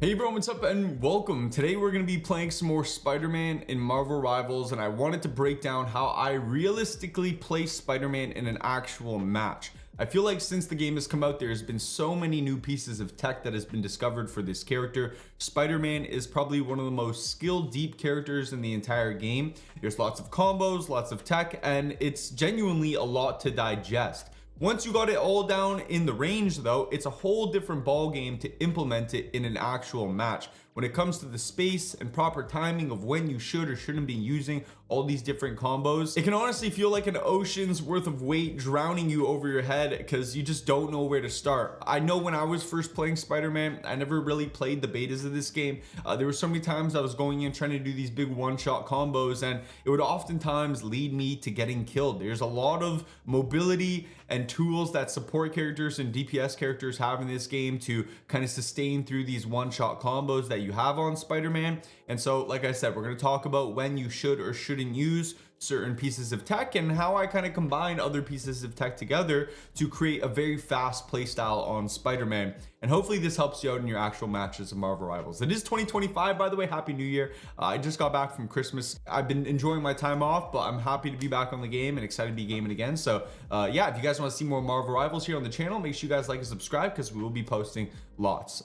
Hey everyone, what's up and welcome. Today we're going to be playing some more Spider-Man in Marvel Rivals, and I wanted to break down how I realistically play Spider-Man in an actual match. I feel like since the game has come out, there's been so many new pieces of tech that has been discovered for this character. Spider-Man is probably one of the most skill deep characters in the entire game. There's lots of combos, lots of tech, and it's genuinely a lot to digest. Once you got it all down in the range though, it's a whole different ball game to implement it in an actual match. When it comes to the space and proper timing of when you should or shouldn't be using all these different combos, it can honestly feel like an ocean's worth of weight drowning you over your head because you just don't know where to start. I know when I was first playing Spider-Man, I never really played the betas of this game. There were so many times I was going in trying to do these big one-shot combos, and it would oftentimes lead me to getting killed. There's a lot of mobility and tools that support characters and DPS characters have in this game to kind of sustain through these one-shot combos that you have on Spider-Man. And so, like I said, we're going to talk about when you should or shouldn't use certain pieces of tech and how I kind of combine other pieces of tech together to create a very fast playstyle on Spider-Man. And hopefully this helps you out in your actual matches of Marvel Rivals. It is 2025, by the way. Happy New Year. I just got back from Christmas. I've been enjoying my time off, but I'm happy to be back on the game and excited to be gaming again. So yeah, if you guys want to see more Marvel Rivals here on the channel, make sure you guys like and subscribe because we will be posting lots.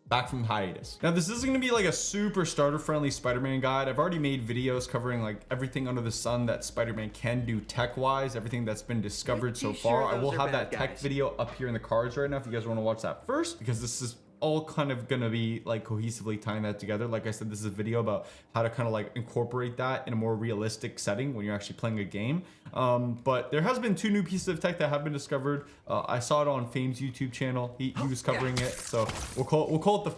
Back from hiatus. Now this isn't going to be like a super starter friendly Spider-Man guide. I've already made videos covering like everything under the sun that Spider-Man can do tech wise, everything that's been discovered so far. I will have that tech video up here in the cards right now if you guys want to watch that first, because this is all kind of gonna be like cohesively tying that together. Like I said, this is a video about how to kind of like incorporate that in a more realistic setting when you're actually playing a game. But there has been two new pieces of tech that have been discovered. I saw it on Fame's YouTube channel. He was covering it, so we'll call it the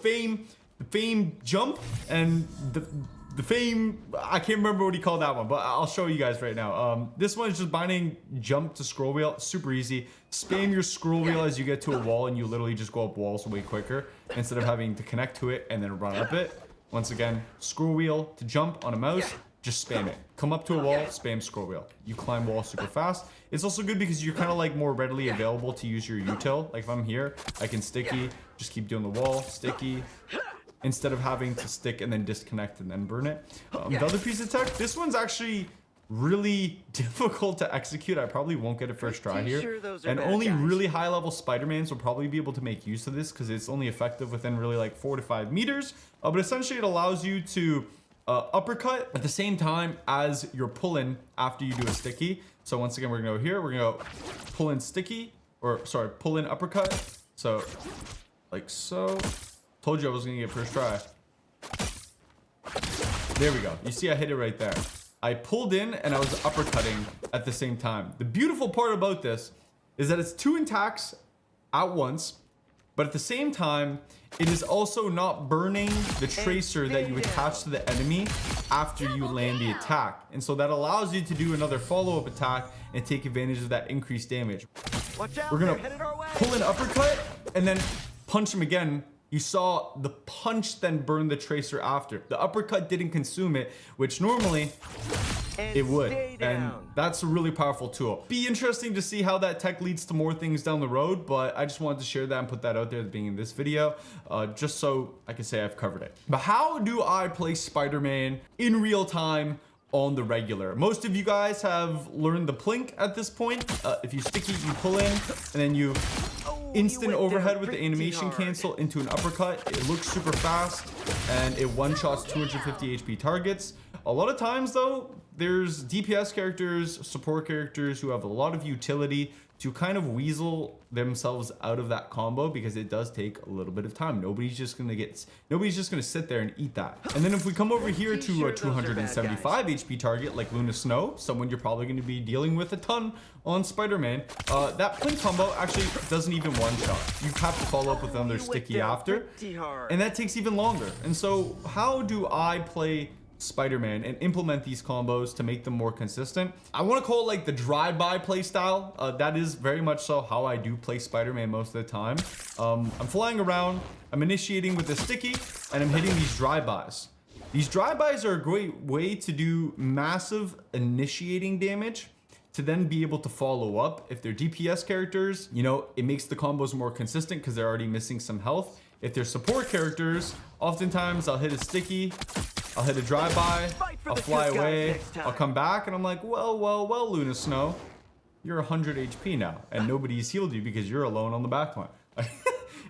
Fame jump and the Fame, I can't remember what he called that one, but I'll show you guys right now. This one is just binding jump to scroll wheel. Super easy. Spam your scroll wheel as you get to a wall, and you literally just go up walls way quicker instead of having to connect to it and then run up it. Once again, scroll wheel to jump on a mouse, just spam it. Come up to a wall, spam scroll wheel. You climb walls super fast. It's also good because you're kind of like more readily available to use your util. Like if I'm here, I can sticky, just keep doing the wall, sticky, instead of having to stick and then disconnect and then burn it. The other piece of tech, this one's actually really difficult to execute. I probably won't get it first try here. And only really high level Spider-Mans will probably be able to make use of this because it's only effective within really like 4 to 5 meters. But essentially it allows you to uppercut at the same time as you're pulling after you do a sticky. So once again, we're gonna go here. We're gonna go pull in sticky, or sorry, pull in uppercut. So like so. Told you I was gonna get first try. There we go. You see I hit it right there. I pulled in and I was uppercutting at the same time. The beautiful part about this is that it's 2 attacks at once, but at the same time, it is also not burning the tracer that you attach to the enemy after you land the attack. And so that allows you to do another follow-up attack and take advantage of that increased damage. We're gonna pull in uppercut and then punch him again. You saw the punch then burn the tracer after. The uppercut didn't consume it, which normally it would. And that's a really powerful tool. Be interesting to see how that tech leads to more things down the road, but I just wanted to share that and put that out there at the beginning of this video, just so I can say I've covered it. But how do I play Spider-Man in real time on the regular? Most of you guys have learned the Plink at this point. If you sticky, you pull in, and then you instant overhead with the animation cancel into an uppercut. It looks super fast and it one-shots 250 HP targets. A lot of times though, there's DPS characters, support characters who have a lot of utility to kind of weasel themselves out of that combo because it does take a little bit of time. Nobody's just gonna sit there and eat that. And then if we come over here to a 275 HP target like Luna Snow, someone you're probably gonna be dealing with a ton on Spider-Man, that Plink combo actually doesn't even one-shot. You have to follow up with another sticky after, and that takes even longer. And so how do I play Spider-Man and implement these combos to make them more consistent? I want to call it like the drive-by play style. That is very much so how I do play Spider-Man most of the time. I'm flying around, I'm initiating with a sticky, and I'm hitting these drive-bys. These drive-bys are a great way to do massive initiating damage to then be able to follow up. If they're DPS characters, you know, it makes the combos more consistent because they're already missing some health. If they're support characters, oftentimes I'll hit a sticky, I'll hit a drive-by, I'll fly away, I'll come back, and I'm like, well, Luna Snow, you're 100 HP now, and nobody's healed you because you're alone on the backline.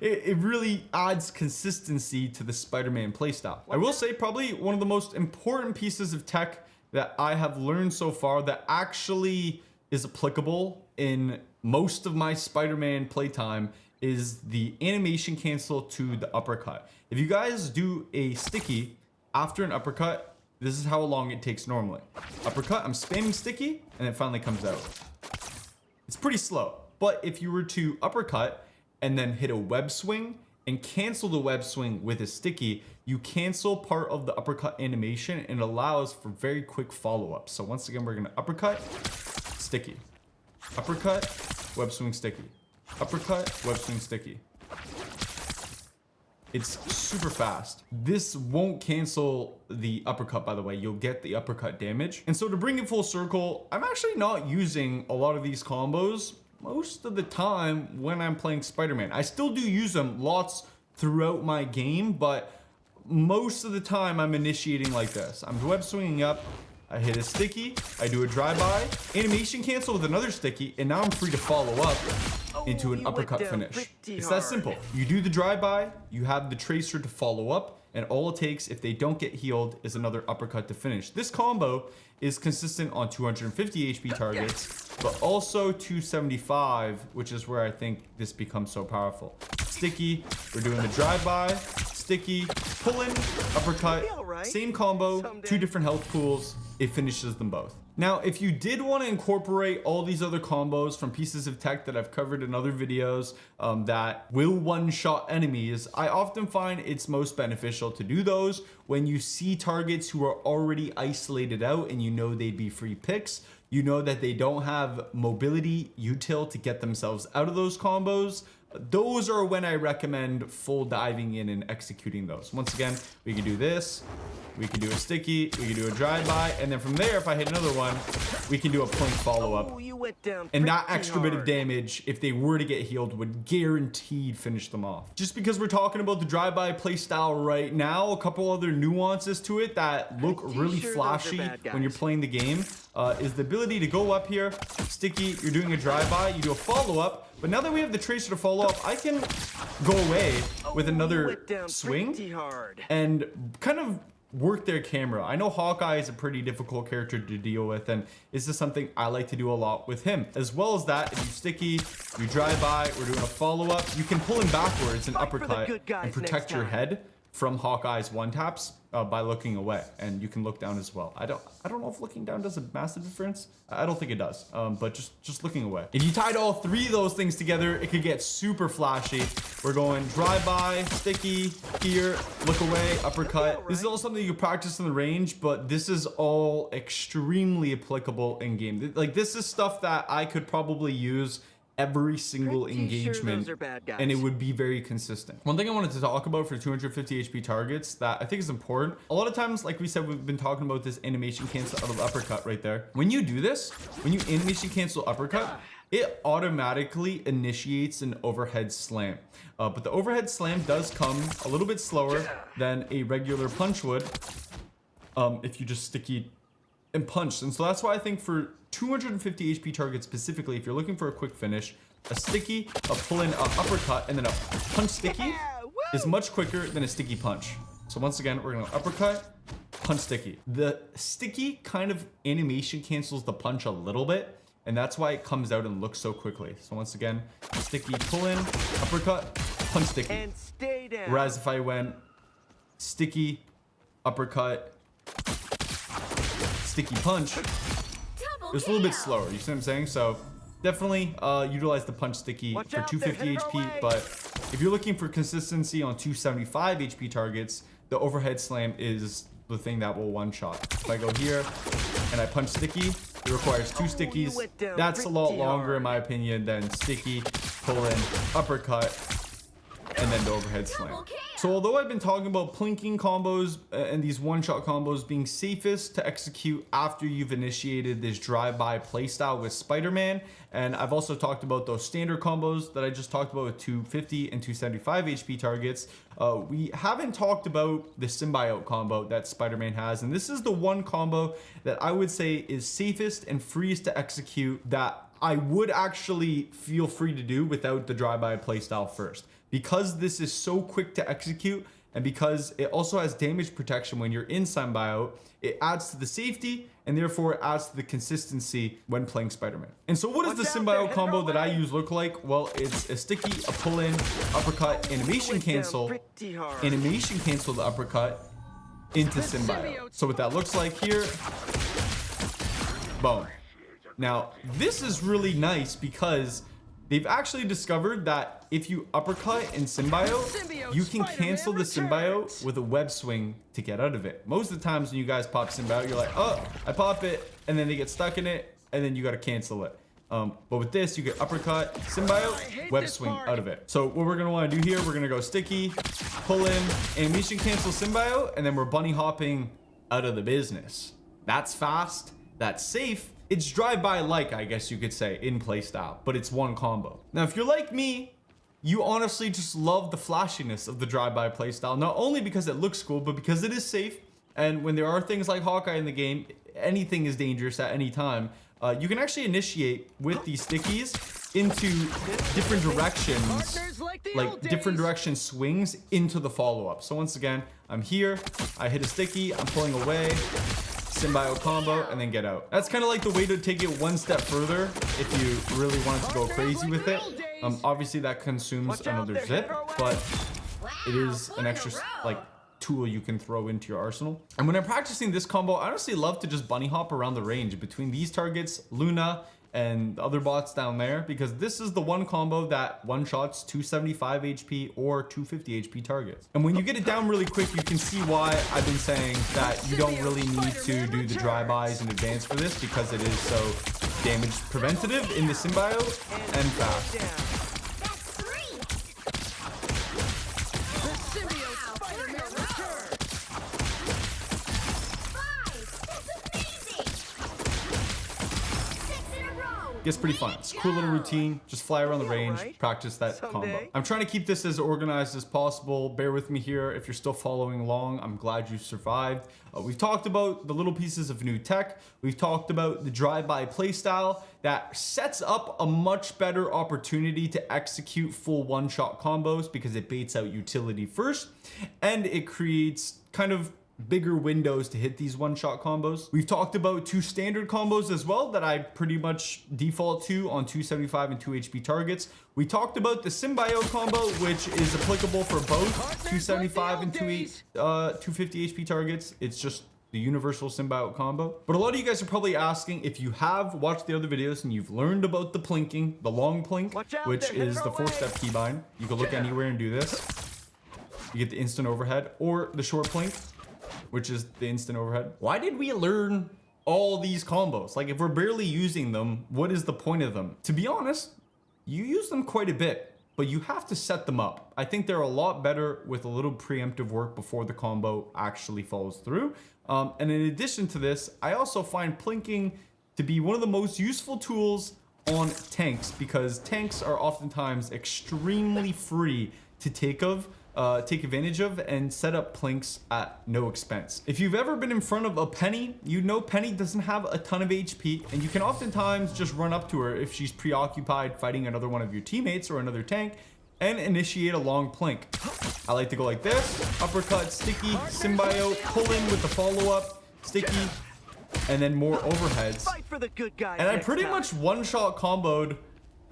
It really adds consistency to the Spider-Man playstyle. I will say probably one of the most important pieces of tech that I have learned so far that actually is applicable in most of my Spider-Man playtime is the animation cancel to the uppercut. If you guys do a sticky after an uppercut, this is how long it takes normally. Uppercut, I'm spamming sticky, and it finally comes out. It's pretty slow, but if you were to uppercut and then hit a web swing and cancel the web swing with a sticky, you cancel part of the uppercut animation and allows for very quick follow-up. So once again, we're gonna uppercut, sticky, uppercut, web swing, sticky, uppercut, web swing, sticky. It's super fast. This won't cancel the uppercut, by the way. You'll get the uppercut damage. And so to bring it full circle, I'm actually not using a lot of these combos most of the time when I'm playing Spider-Man. I still do use them lots throughout my game, but most of the time I'm initiating like this. I'm web swinging up, I hit a sticky, I do a drive-by, animation cancel with another sticky, and now I'm free to follow up into an uppercut finish. It's that simple. You do the drive-by, you have the tracer to follow up, and all it takes if they don't get healed is another uppercut to finish. This combo is consistent on 250 HP targets, but also 275, which is where I think this becomes so powerful. Sticky, we're doing the drive-by, sticky, pull-in, uppercut, same combo, two different health pools, it finishes them both. Now, if you did want to incorporate all these other combos from pieces of tech that I've covered in other videos that will one-shot enemies, I often find it's most beneficial to do those when you see targets who are already isolated out and you know they'd be free picks. You know that they don't have mobility util to get themselves out of those combos. Those are when I recommend full diving in and executing those. Once again, we can do this, we can do a sticky, we can do a drive-by, and then from there, if I hit another one, we can do a Plink follow-up. And that extra bit of damage, if they were to get healed, would guaranteed finish them off. Just because we're talking about the drive-by playstyle right now, a couple other nuances to it that look really flashy when you're playing the game is the ability to go up here, sticky, you're doing a drive-by, you do a follow-up, but now that we have the tracer to follow up, I can go away with another swing and kind of work their camera. I know Hawkeye is a pretty difficult character to deal with, and this is something I like to do a lot with him. As well as that, if you sticky, you drive by, we're doing a follow-up, you can pull him backwards and uppercut and protect your head from Hawkeye's one-taps by looking away, and you can look down as well. I don't know if looking down does a massive difference. I don't think it does, but just looking away. If you tied all three of those things together, it could get super flashy. We're going drive-by, sticky, here, look away, uppercut. This is all something you can practice in the range, but this is all extremely applicable in game. Like, this is stuff that I could probably use every single engagement, and it would be very consistent. One thing I wanted to talk about for 250 HP targets that I think is important, a lot of times, like we said, we've been talking about this animation cancel out of uppercut right there. When you do this, when you animation cancel uppercut, it automatically initiates an overhead slam. But the overhead slam does come a little bit slower than a regular punch would if you just sticky and punch. And so that's why I think for 250 HP targets specifically, if you're looking for a quick finish, a sticky, a pull-in, a uppercut, and then a punch sticky is much quicker than a sticky punch. So once again, we're gonna uppercut, punch sticky. The sticky kind of animation cancels the punch a little bit, and that's why it comes out and looks so quickly. So once again, sticky, pull-in, uppercut, punch sticky. And stay down. Whereas if I went sticky, uppercut, sticky punch, it was a little bit slower, you see what I'm saying? So definitely utilize the punch sticky for 250 HP, but if you're looking for consistency on 275 HP targets, the overhead slam is the thing that will one-shot. If I go here and I punch sticky, it requires two stickies. That's a lot longer in my opinion than sticky, pull in, uppercut, and then the overhead slam. So although I've been talking about plinking combos and these one-shot combos being safest to execute after you've initiated this drive-by playstyle with Spider-Man, and I've also talked about those standard combos that I just talked about with 250 and 275 HP targets, we haven't talked about the Symbiote combo that Spider-Man has, and this is the one combo that I would say is safest and freest to execute that I would actually feel free to do without the drive-by playstyle first. Because this is so quick to execute, and because it also has damage protection when you're in Symbiote, it adds to the safety, and therefore it adds to the consistency when playing Spider-Man. And so what does the Symbiote combo that I use look like? Well, it's a sticky, a pull-in, uppercut, animation cancel the uppercut into Symbiote. So what that looks like here, boom. Now, this is really nice because they've actually discovered that if you uppercut in Symbiote, you can cancel the Symbiote with a web swing to get out of it. Most of the times when you guys pop Symbiote, you're like, oh, I pop it, and then they get stuck in it, and then you got to cancel it. But with this, you get uppercut, Symbiote, web swing out of it. So what we're going to want to do here, we're going to go sticky, pull in, animation cancel Symbiote, and then we're bunny hopping out of the business. That's fast, that's safe. It's drive-by like, I guess you could say, in playstyle, but it's one combo. Now, if you're like me, you honestly just love the flashiness of the drive-by playstyle, not only because it looks cool, but because it is safe. And when there are things like Hawkeye in the game, anything is dangerous at any time. You can actually initiate with these stickies into different directions, like different direction swings into the follow-up. So once again, I'm here, I hit a sticky, I'm pulling away, Symbiote combo, and then get out. That's kind of like the way to take it one step further if you really wanted to go crazy with it. Obviously that consumes another zip, but it is an extra like tool you can throw into your arsenal. And when I'm practicing this combo, I honestly love to just bunny hop around the range between these targets, Luna, and the other bots down there, because this is the one combo that one shots 275 HP or 250 HP targets. And when you get it down really quick, you can see why I've been saying that you don't really need to do the drive-bys in advance for this, because it is so damage preventative in the Symbiote and fast. Gets pretty fun. It's a cool little routine. Just fly around the range, practice that combo. I'm trying to keep this as organized as possible. Bear with me here. If you're still following along, I'm glad you survived. We've talked about the little pieces of new tech. We've talked about the drive-by playstyle that sets up a much better opportunity to execute full one-shot combos because it baits out utility first, and it creates kind of bigger windows to hit these one-shot combos. We've talked about two standard combos as well that I pretty much default to on 275 and 2 HP targets. We talked about the Symbiote combo, which is applicable for both 275 and 250 HP targets. It's just the universal Symbiote combo. But a lot of you guys are probably asking, if you have watched the other videos and you've learned about the plinking, the long plink, which is the 4-step keybind. You can look anywhere and do this. You get the instant overhead, or the short plink, which is the instant overhead. Why did we learn all these combos? Like, if we're barely using them, what is the point of them? To be honest, you use them quite a bit, but you have to set them up. I think they're a lot better with a little preemptive work before the combo actually follows through. And in addition to this, I also find plinking to be one of the most useful tools on tanks, because tanks are oftentimes extremely free to take advantage of and set up plinks at no expense. If you've ever been in front of a Penny, you know Penny doesn't have a ton of HP, and you can oftentimes just run up to her if she's preoccupied fighting another one of your teammates or another tank and initiate a long plink. I like to go like this: uppercut, sticky, Symbiote, pull in with the follow-up, sticky, and then more overheads. And I pretty much one-shot comboed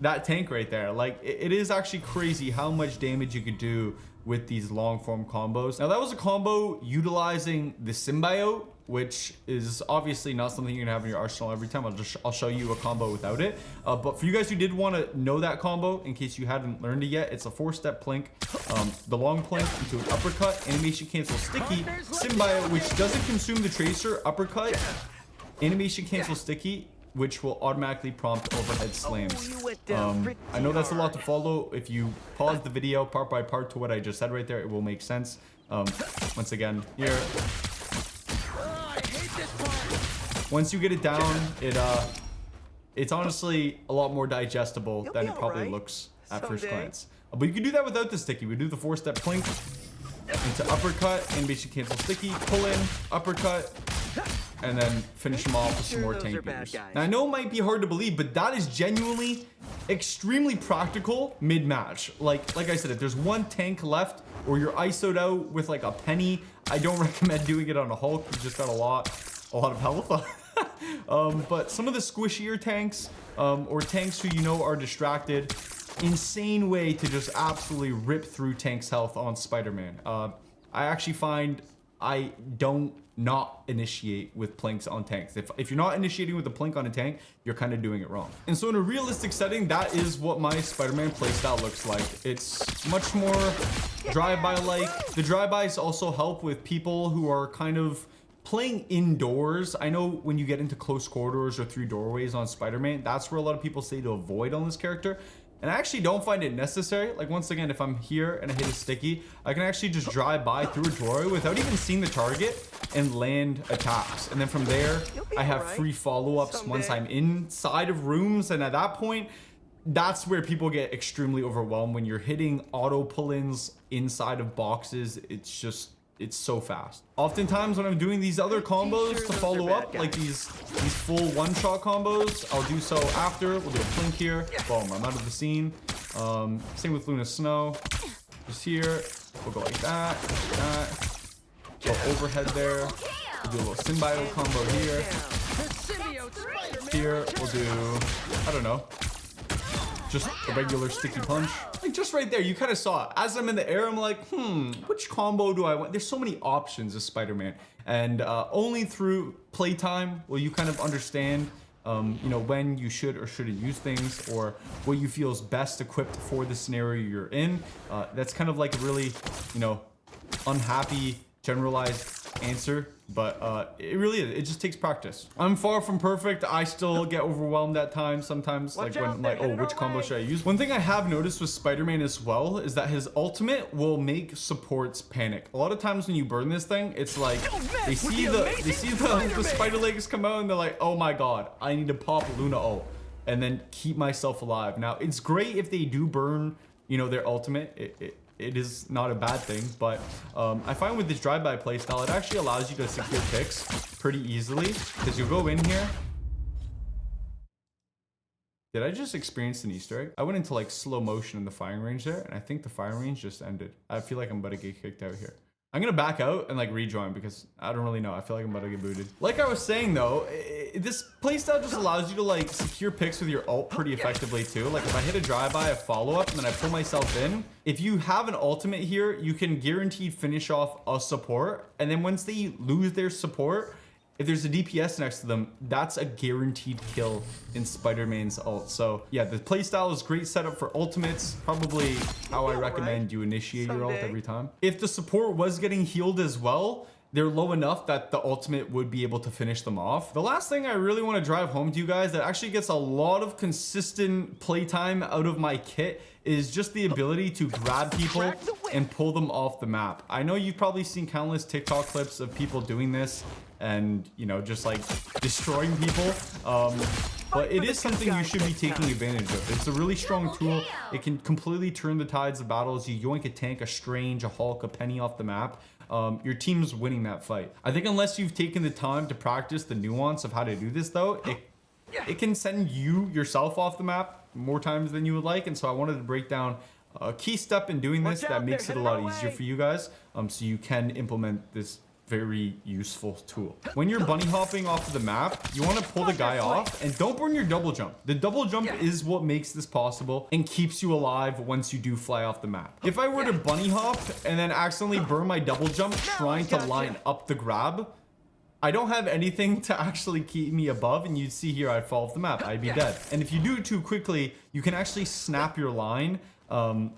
that tank right there. Like, it is actually crazy how much damage you could do with these long form combos. Now, that was a combo utilizing the Symbiote, which is obviously not something you're gonna have in your arsenal every time. I'll show you a combo without it. But for you guys who did want to know that combo, in case you hadn't learned it yet, it's a 4-step plink. The long plink into an uppercut, animation cancel sticky, Symbiote, which doesn't consume the tracer, uppercut, animation cancel sticky, which will automatically prompt overhead slams. You went down I know that's a lot to hard. follow. If you pause the video part by part to what I just said right there, it will make sense. Once again, here. I hate this part. Once you get it down, it's honestly a lot more digestible You'll than be it probably alright looks at first someday. glance. But you can do that without the sticky. We do the 4-step plink into uppercut, and basically cancel sticky, pull in, uppercut, and then finish them off with some more Those tank are bad beaters. guys. Now, I know it might be hard to believe, but that is genuinely extremely practical mid-match. Like I said, if there's one tank left or you're ISO'd out with like a penny, I don't recommend doing it on a Hulk. You just got a lot of health. But some of the squishier tanks or tanks who you know are distracted, insane way to just absolutely rip through tanks' health on Spider-Man. I actually find I don't not initiate with plinks on tanks. If you're not initiating with a plink on a tank, you're kind of doing it wrong. And so in a realistic setting, that is what my Spider-Man playstyle looks like. It's much more drive-by like. The drive-bys also help with people who are kind of playing indoors. I know when you get into close corridors or through doorways on Spider-Man, that's where a lot of people say to avoid on this character. And I actually don't find it necessary. Like, once again, if I'm here and I hit a sticky, I can actually just drive by through a doorway without even seeing the target and land attacks. And then from there, I have free follow-ups once I'm inside of rooms. And at that point, that's where people get extremely overwhelmed. When you're hitting auto pull-ins inside of boxes, it's so fast. Oftentimes when I'm doing these other combos to follow up, like these full one-shot combos, I'll do so after. We'll do a plink here. Boom, I'm out of the scene. Same with Luna Snow. Just here. We'll go like that. Go overhead there. We'll do a little Symbiote Combo here. Here, we'll do, I don't know, just a regular sticky punch. Like, just right there, you kind of saw it. As I'm in the air, I'm like, which combo do I want? There's so many options as Spider-Man. And only through playtime will you kind of understand, you know, when you should or shouldn't use things, or what you feel is best equipped for the scenario you're in. That's kind of like a really, you know, unhappy, generalized answer, but it really is. It just takes practice. I'm far from perfect. I still get overwhelmed at times. Sometimes, like when I'm like, oh, which combo should I use? One thing I have noticed with Spider-Man as well is that his ultimate will make supports panic. A lot of times when you burn this thing, it's like they see the spider legs come out and they're like, oh my god, I need to pop Luna ult and then keep myself alive. Now, it's great if they do burn, you know, their ultimate. It is not a bad thing, but I find with this drive-by playstyle, it actually allows you to secure picks pretty easily, because you'll go in here. Did I just experience an Easter egg? I went into like slow motion in the firing range there, and I think the firing range just ended. I feel like I'm about to get kicked out here. I'm gonna back out and like rejoin because I don't really know. I feel like I'm about to get booted. Like I was saying though, this playstyle just allows you to like secure picks with your ult pretty effectively too. Like if I hit a drive-by, a follow-up, and then I pull myself in, if you have an ultimate here, you can guaranteed finish off a support. And then once they lose their support, if there's a DPS next to them, that's a guaranteed kill in Spider-Man's ult. So yeah, the playstyle is great setup for ultimates. Probably how I recommend you initiate your ult every time. If the support was getting healed as well, they're low enough that the ultimate would be able to finish them off. The last thing I really want to drive home to you guys that actually gets a lot of consistent playtime out of my kit is just the ability to grab people and pull them off the map. I know you've probably seen countless TikTok clips of people doing this and, you know, just like destroying people. But it is something you should be taking advantage of. It's a really strong tool. It can completely turn the tides of battles. You yoink a tank, a Strange, a Hulk, a Penny off the map. Your team's winning that fight. I think unless you've taken the time to practice the nuance of how to do this though, it can send you yourself off the map more times than you would like. And so I wanted to break down a key step in doing this that makes it a lot easier for you guys, so you can implement this very useful tool. When you're bunny hopping off of the map, you want to pull the guy off and don't burn your double jump. The double jump is what makes this possible and keeps you alive once you do fly off the map. If I were to bunny hop and then accidentally burn my double jump trying to line up the grab, I don't have anything to actually keep me above, and you'd see here I'd fall off the map. I'd be dead. And if you do it too quickly, you can actually snap your line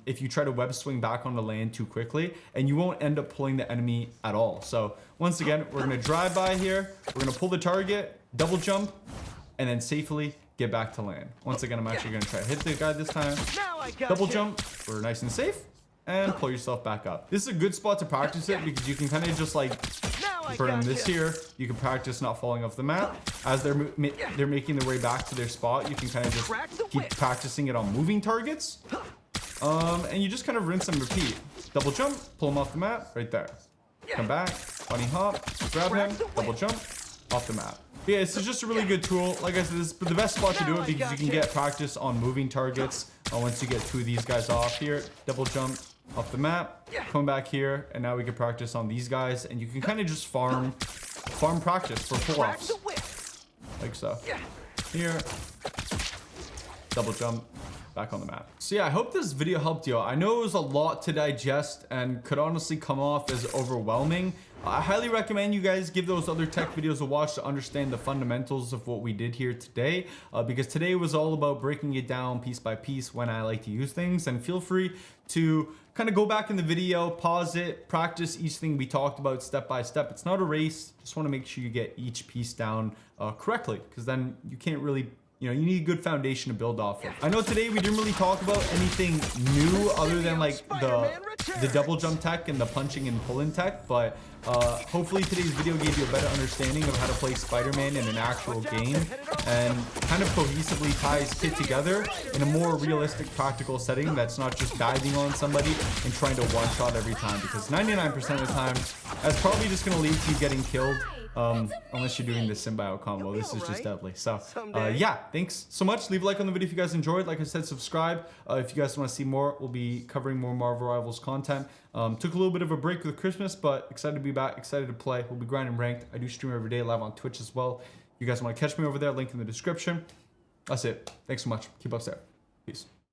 if you try to web swing back on the land too quickly, and you won't end up pulling the enemy at all. So once again, we're gonna drive by here, we're gonna pull the target, double jump, and then safely get back to land. Once again, I'm actually going to try to hit the guy this time. Now I got Double you. jump, we're nice and safe, and pull yourself back up. This is a good spot to practice it because you can kind of just like Now I burn got this you. here. You can practice not falling off the map. As they're making their way back to their spot, you can kind of just keep practicing it on moving targets. And you just kind of rinse and repeat. Double jump, pull him off the map, right there. Come back, bunny hop, grab him, double jump, off the map. But yeah, this is just a really good tool. Like I said, this is the best spot to do it because you can get practice on moving targets. Once you get 2 of these guys off here, double jump off the map, come back here, and now we can practice on these guys, and you can kind of just farm practice for pull-offs, like so. Here, double jump, back on the map. So yeah, I hope this video helped you out. I know it was a lot to digest and could honestly come off as overwhelming. I highly recommend you guys give those other tech videos a watch to understand the fundamentals of what we did here today, because today was all about breaking it down piece by piece when I like to use things. And feel free to kind of go back in the video, pause it, practice each thing we talked about step by step. It's not a race. Just want to make sure you get each piece down correctly, because then you can't really, you need a good foundation to build off of. I know today we didn't really talk about anything new other than like the double jump tech and the punching and pulling tech, but hopefully today's video gave you a better understanding of how to play Spider-Man in an actual game and kind of cohesively ties Kit together in a more realistic, practical setting that's not just diving on somebody and trying to one-shot every time, because 99% of the time that's probably just going to lead to you getting killed. Unless you're doing the Symbiote Combo. This is just deadly. So yeah, thanks so much. Leave a like on the video if you guys enjoyed. Like I said, subscribe if you guys want to see more. We'll be covering more Marvel Rivals content. Took a little bit of a break with Christmas, but excited to be back, excited to play. We'll be grinding ranked. I do stream every day live on Twitch as well. If you guys want to catch me over there, link in the description. That's it. Thanks so much. Keep up there. Peace.